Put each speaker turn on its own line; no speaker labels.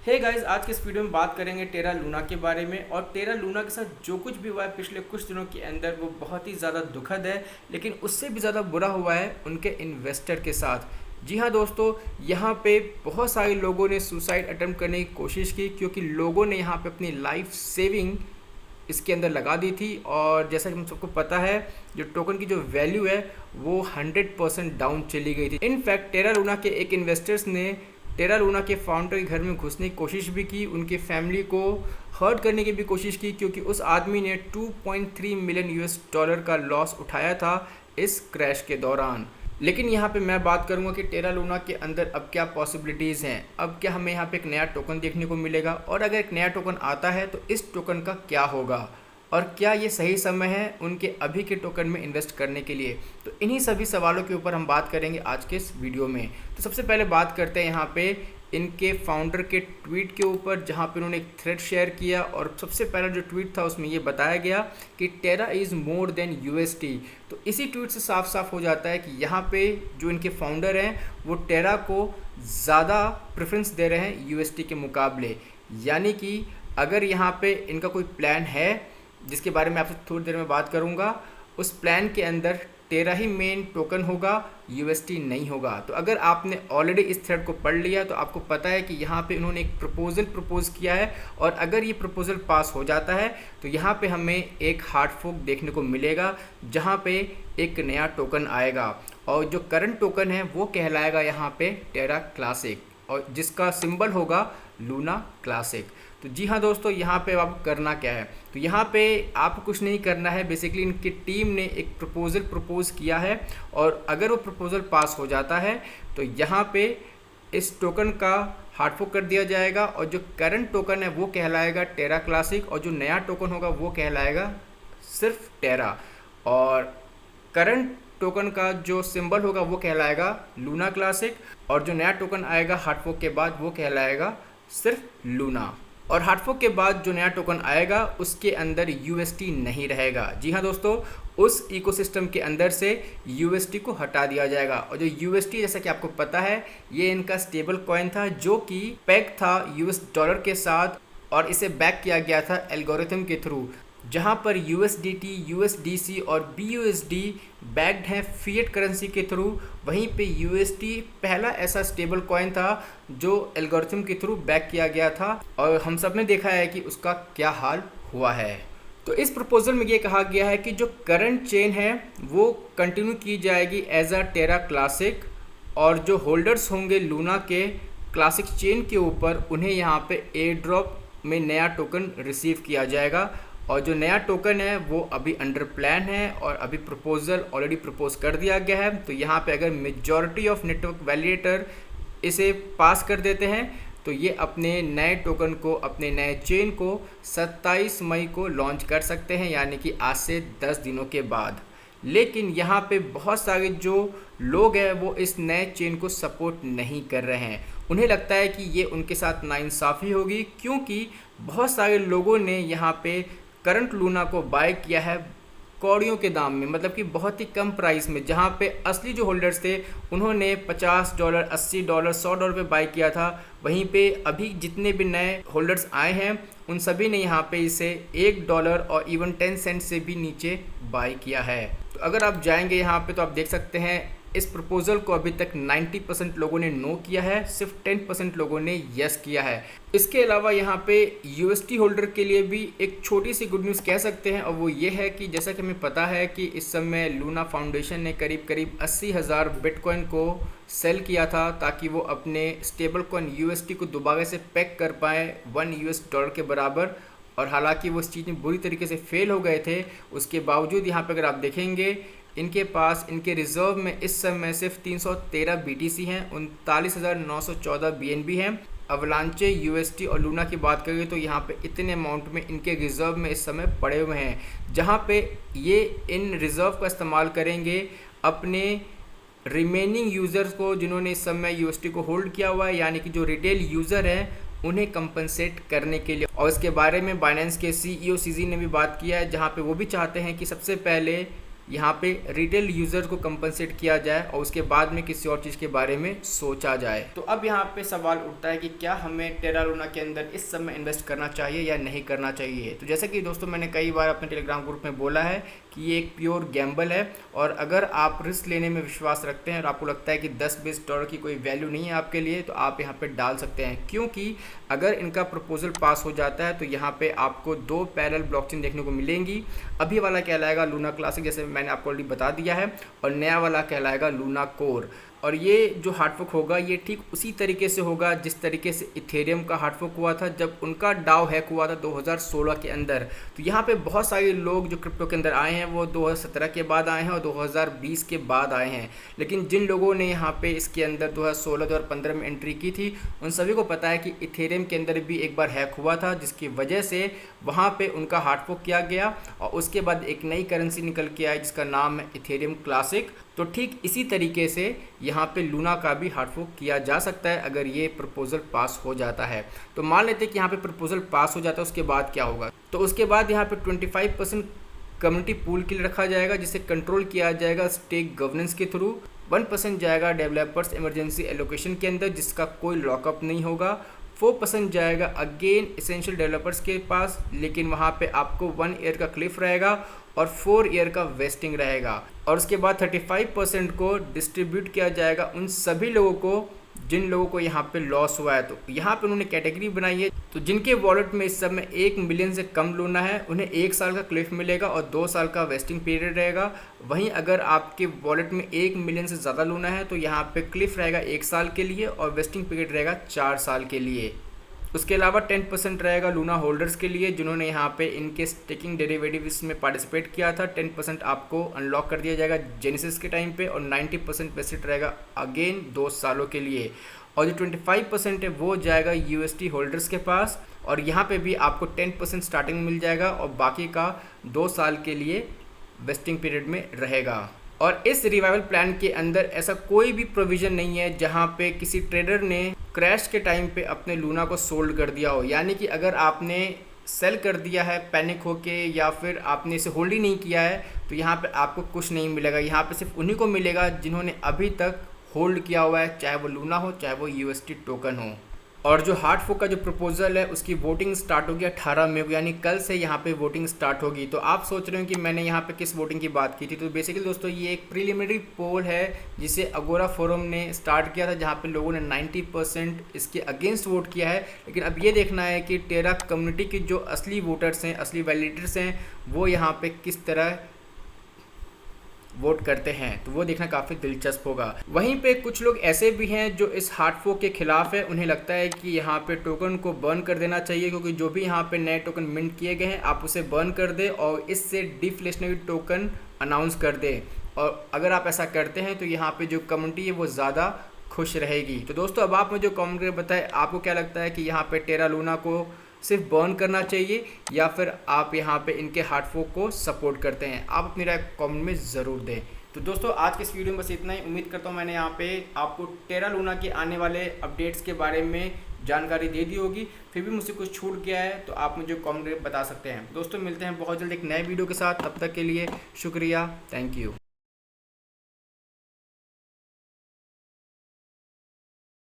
Hey guys, आज के इस वीडियो में बात करेंगे टेरा लूना के बारे में। और टेरा लूना के साथ जो कुछ भी हुआ है पिछले कुछ दिनों के अंदर वो बहुत ही ज़्यादा दुखद है, लेकिन उससे भी ज़्यादा बुरा हुआ है उनके इन्वेस्टर के साथ। जी हाँ दोस्तों, यहाँ पे बहुत सारे लोगों ने सुसाइड अटेम्प्ट करने की कोशिश की क्योंकि लोगों ने यहाँ पे अपनी लाइफ सेविंग इसके अंदर लगा दी थी। और जैसा कि हम सबको पता है, जो टोकन की जो वैल्यू है वो 100% डाउन चली गई थी। इनफैक्ट टेरा लूना के एक इन्वेस्टर्स ने टेरा लूना के फाउंडर के घर में घुसने की कोशिश भी की, उनके फैमिली को हर्ट करने की भी कोशिश की, क्योंकि उस आदमी ने 2.3 मिलियन यूएस डॉलर का लॉस उठाया था इस क्रैश के दौरान। लेकिन यहाँ पे मैं बात करूँगा कि टेरा लूना के अंदर अब क्या पॉसिबिलिटीज़ हैं, अब क्या हमें यहाँ पे एक नया टोकन देखने को मिलेगा, और अगर एक नया टोकन आता है तो इस टोकन का क्या होगा, और क्या ये सही समय है उनके अभी के टोकन में इन्वेस्ट करने के लिए। तो इन्हीं सभी सवालों के ऊपर हम बात करेंगे आज के इस वीडियो में। तो सबसे पहले बात करते हैं यहाँ पे इनके फाउंडर के ट्वीट के ऊपर, जहाँ पे उन्होंने एक थ्रेड शेयर किया। और सबसे पहला जो ट्वीट था उसमें ये बताया गया कि टेरा इज़ मोर देन यूएसटी। तो इसी ट्वीट से साफ साफ हो जाता है कि यहाँ पे जो इनके फाउंडर हैं वो टेरा को ज़्यादा प्रेफरेंस दे रहे हैं यूएसटी के मुकाबले। यानी कि अगर यहाँ पे इनका कोई प्लान है जिसके बारे में आपसे थोड़ी देर में बात करूंगा, उस प्लान के अंदर टेरा ही मेन टोकन होगा, यूएसटी नहीं होगा। तो अगर आपने ऑलरेडी इस थ्रेड को पढ़ लिया तो आपको पता है कि यहाँ पे उन्होंने एक प्रपोजल प्रपोज किया है, और अगर ये प्रपोजल पास हो जाता है तो यहाँ पे हमें एक हार्ड फोक देखने को मिलेगा, जहाँ पे एक नया टोकन आएगा। और जो करंट टोकन है वो कहलाएगा यहाँ पे टेरा क्लासिक, और जिसका सिंबल होगा लूना क्लासिक। तो जी हाँ दोस्तों, यहाँ पे आपको करना क्या है, तो यहाँ पे आपको कुछ नहीं करना है। बेसिकली इनकी टीम ने एक प्रपोज़ल प्रपोज किया है, और अगर वो प्रपोज़ल पास हो जाता है तो यहाँ पे इस टोकन का हार्ड फोक कर दिया जाएगा, और जो करंट टोकन है वो कहलाएगा टेरा क्लासिक, और जो नया टोकन होगा वो कहलाएगा सिर्फ टेरा। और करंट टोकन का जो सिंबल होगा वो कहलाएगा लूना क्लासिक, और जो नया टोकन आएगा हार्ड फोक के बाद वो कहलाएगा सिर्फ लूना। और हार्ड फोक के बाद जो नया टोकन आएगा उसके अंदर यूएसटी नहीं रहेगा। जी हाँ दोस्तों, उस इकोसिस्टम के अंदर से यूएसटी को हटा दिया जाएगा। और जो यूएसटी, जैसा कि आपको पता है, ये इनका स्टेबल कॉइन था जो कि पेग था यूएस डॉलर के साथ, और इसे बैक किया गया था एल्गोरिथम के थ्रू, जहां पर यूएसडीटी, यूएसडीसी और बीयूएसडी बैक्ड हैं फिएट करेंसी के थ्रू। वहीं पे यूएसटी पहला ऐसा स्टेबल कॉइन था जो एल्गोरिथम के थ्रू बैक किया गया था, और हम सब ने देखा है कि उसका क्या हाल हुआ है। तो इस प्रपोजल में ये कहा गया है कि जो करंट चेन है वो कंटिन्यू की जाएगी एज अ टेरा क्लासिक, और जो होल्डर्स होंगे लूना के क्लासिक चेन के ऊपर, उन्हें यहाँ पे एयर ड्रॉप में नया टोकन रिसीव किया जाएगा। और जो नया टोकन है वो अभी अंडर प्लान है, और अभी प्रपोजल ऑलरेडी प्रपोज कर दिया गया है। तो यहाँ पे अगर मेजॉरिटी ऑफ नेटवर्क वैलिडेटर इसे पास कर देते हैं तो ये अपने नए टोकन को, अपने नए चेन को 27 मई को लॉन्च कर सकते हैं, यानी कि आज से 10 दिनों के बाद। लेकिन यहाँ पे बहुत सारे जो लोग हैं वो इस नए चेन को सपोर्ट नहीं कर रहे हैं। उन्हें लगता है कि ये उनके साथ नाइंसाफ़ी होगी, क्योंकि बहुत सारे लोगों ने यहाँ पे करंट लूना को बाय किया है कौड़ियों के दाम में, मतलब कि बहुत ही कम प्राइस में, जहाँ पे असली जो होल्डर्स थे उन्होंने $50, $80, $100 पे बाय किया था। वहीं पे अभी जितने भी नए होल्डर्स आए हैं उन सभी ने यहाँ पे इसे $1 और इवन 10 सेंट से भी नीचे बाय किया है। तो अगर आप जाएंगे यहाँ पे तो आप देख सकते हैं इस प्रपोजल को अभी तक 90% लोगों ने नो किया है, सिर्फ 10% लोगों ने यस किया है। इसके अलावा यहाँ पे यूएसटी होल्डर के लिए भी एक छोटी सी गुड न्यूज़ कह सकते हैं, और वो ये है कि जैसा कि हमें पता है कि इस समय लूना फाउंडेशन ने करीब करीब 80,000 बिटकॉइन को सेल किया था, ताकि वो अपने स्टेबल कॉइन यूएसटी को दोबारा से पैक कर पाएँ $1 के बराबर। और हालांकि वो इस चीज़ में बुरी तरीके से फेल हो गए थे, उसके बावजूद यहाँ पे अगर आप देखेंगे इनके पास, इनके रिजर्व में इस समय सिर्फ 313 बीटीसी हैं, 39,914 बीएनबी हैं। अवलांचे, यूएसटी और लूना की बात करें तो यहाँ पे इतने अमाउंट में इनके रिजर्व में इस समय पड़े हुए हैं, जहाँ पे ये इन रिजर्व का इस्तेमाल करेंगे अपने रिमेनिंग यूज़र्स को जिन्होंने इस समय यूएसटी को होल्ड किया हुआ है, यानी कि जो रिटेल यूज़र हैं उन्हें कंपनसेट करने के लिए। और इसके बारे में बाइनेंस के सीईओ सीजी ने भी बात किया है, जहाँ पे वो भी चाहते हैं कि सबसे पहले यहाँ पे रिटेल यूज़र को कंपनसेट किया जाए और उसके बाद में किसी और चीज़ के बारे में सोचा जाए। तो अब यहाँ पे सवाल उठता है कि क्या हमें टेरा लूना के अंदर इस समय इन्वेस्ट करना चाहिए या नहीं करना चाहिए। तो जैसे कि दोस्तों मैंने कई बार अपने टेलीग्राम ग्रुप में बोला है कि ये एक प्योर गैम्बल है, और अगर आप रिस्क लेने में विश्वास रखते हैं और आपको लगता है कि 10-20 डॉलर की कोई वैल्यू नहीं है आपके लिए, तो आप यहाँ पे डाल सकते हैं। क्योंकि अगर इनका प्रपोजल पास हो जाता है तो यहाँ पे आपको 2 पैरेलल ब्लॉकचेन देखने को मिलेंगी। अभी वाला कहलाएगा लूना क्लासिक, जैसे मैंने आपको ऑलरेडी बता दिया है, और नया वाला कहलाएगा लूना कोर। और ये जो हार्डफोक होगा ये ठीक उसी तरीके से होगा जिस तरीके से इथेरियम का हार्डफोक हुआ था जब उनका डाउ हैक हुआ था 2016 के अंदर। तो यहाँ पे बहुत सारे लोग जो क्रिप्टो के अंदर आए हैं वो 2017 के बाद आए हैं और 2020 के बाद आए हैं, लेकिन जिन लोगों ने यहाँ पे इसके अंदर 2016-2015 में एंट्री की थी उन सभी को पता है कि इथेरियम के अंदर भी एक बार हैक हुआ था, जिसकी वजह से वहाँ पे उनका हार्डफोक किया गया और उसके बाद एक नई करेंसी निकल के आई जिसका नाम है इथेरियम क्लासिक। तो ठीक इसी तरीके से यहाँ पे लूना का भी हार्डफोक किया जा सकता है अगर ये प्रपोजल पास हो जाता है। तो मान लेते हैं कि यहाँ पे प्रपोजल पास हो जाता है, उसके बाद क्या होगा। तो उसके बाद यहाँ पे 25% कम्युनिटी पूल के लिए रखा जाएगा जिसे कंट्रोल किया जाएगा स्टेक गवर्नेंस के थ्रू। 1% जाएगा डेवलपर्स इमरजेंसी एलोकेशन के अंदर जिसका कोई लॉकअप नहीं होगा। 4% जाएगा अगेन एसेंशियल डेवलपर्स के पास, लेकिन वहाँ पे आपको 1 ईयर का क्लिफ रहेगा और 4 ईयर का वेस्टिंग रहेगा। और उसके बाद 35% को डिस्ट्रीब्यूट किया जाएगा उन सभी लोगों को जिन लोगों को यहाँ पे लॉस हुआ है। तो यहाँ पे उन्होंने कैटेगरी बनाई है, तो जिनके वॉलेट में इस समय 1 मिलियन से कम लूना है उन्हें 1 साल का क्लिफ मिलेगा और 2 साल का वेस्टिंग पीरियड रहेगा। वहीं अगर आपके वॉलेट में 1 मिलियन से ज़्यादा लूना है तो यहाँ पे क्लिफ रहेगा 1 साल के लिए और वेस्टिंग पीरियड रहेगा 4 साल के लिए। उसके अलावा 10% रहेगा लूना होल्डर्स के लिए जिन्होंने यहाँ पे इनके स्टेकिंग डेरिवेटिव्स में पार्टिसिपेट किया था। 10% आपको अनलॉक कर दिया जाएगा जेनेसिस के टाइम पे और 90% वेस्टेड रहेगा अगेन 2 सालों के लिए। और जो 25% है वो जाएगा यूएसटी होल्डर्स के पास और यहाँ पे भी आपको 10% स्टार्टिंग में मिल जाएगा और बाकी का 2 साल के लिए वेस्टिंग पीरियड में रहेगा। और इस रिवाइवल प्लान के अंदर ऐसा कोई भी प्रोविज़न नहीं है जहाँ पे किसी ट्रेडर ने क्रैश के टाइम पे अपने लूना को सोल्ड कर दिया हो। यानी कि अगर आपने सेल कर दिया है पैनिक होके या फिर आपने इसे होल्ड ही नहीं किया है तो यहाँ पे आपको कुछ नहीं मिलेगा। यहाँ पे सिर्फ उन्हीं को मिलेगा जिन्होंने अभी तक होल्ड किया हुआ है, चाहे वो लूना हो चाहे वो यूएसटी टोकन हो। और जो हार्डफोक का जो प्रपोजल है उसकी वोटिंग स्टार्ट होगी 18 मई को, यानी कल से यहाँ पे वोटिंग स्टार्ट होगी। तो आप सोच रहे हो कि मैंने यहाँ पे किस वोटिंग की बात की थी, तो बेसिकली दोस्तों ये एक प्रीलिमिनरी पोल है जिसे अगोरा फोरम ने स्टार्ट किया था जहाँ पे लोगों ने 90% इसके अगेंस्ट वोट किया है। लेकिन अब ये देखना है कि टेरा कम्युनिटी के जो असली वोटर्स हैं, असली वैलिडेटर्स हैं, वो यहाँ पे किस तरह वोट करते हैं, तो वो देखना काफ़ी दिलचस्प होगा। वहीं पे कुछ लोग ऐसे भी हैं जो इस हार्डफोक के खिलाफ है। उन्हें लगता है कि यहाँ पे टोकन को बर्न कर देना चाहिए क्योंकि जो भी यहाँ पे नए टोकन मिंट किए गए हैं आप उसे बर्न कर दे और इससे डिफ्लेशनरी टोकन अनाउंस कर दे। और अगर आप ऐसा करते हैं तो यहाँ पे जो कम्युनिटी है वो ज़्यादा खुश रहेगी। तो दोस्तों अब आप मुझे कमेंट करके बताएं आपको क्या लगता है कि यहाँ पे टेरा लूना को सिर्फ बर्न करना चाहिए या फिर आप यहाँ पे इनके हार्डफोक को सपोर्ट करते हैं। आप अपनी राय कमेंट में ज़रूर दें। तो दोस्तों आज के इस वीडियो में बस इतना ही। उम्मीद करता हूँ मैंने यहाँ पे आपको टेरा लूना के आने वाले अपडेट्स के बारे में जानकारी दे दी होगी। फिर भी मुझसे कुछ छूट गया है तो आप मुझे कमेंट में बता सकते हैं। दोस्तों मिलते हैं बहुत जल्द एक नए वीडियो के साथ, तब तक के लिए शुक्रिया, थैंक यू।